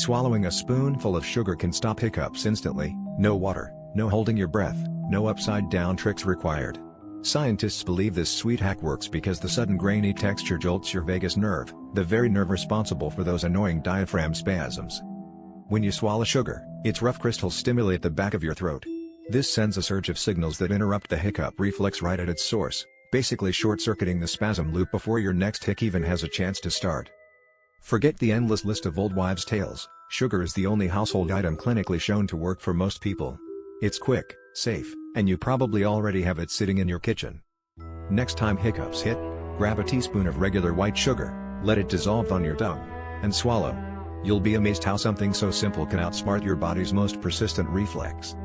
Swallowing a spoonful of sugar can stop hiccups instantly. No water, no holding your breath, no upside-down tricks required. Scientists believe this sweet hack works because the sudden grainy texture jolts your vagus nerve, the very nerve responsible for those annoying diaphragm spasms. When you swallow sugar, its rough crystals stimulate the back of your throat. This sends a surge of signals that interrupt the hiccup reflex right at its source, basically short-circuiting the spasm loop before your next hic even has a chance to start. Forget the endless list of old wives' tales. Sugar is the only household item clinically shown to work for most people. It's quick, safe, and you probably already have it sitting in your kitchen. Next time hiccups hit, grab a teaspoon of regular white sugar, let it dissolve on your tongue, and swallow. You'll be amazed how something so simple can outsmart your body's most persistent reflex.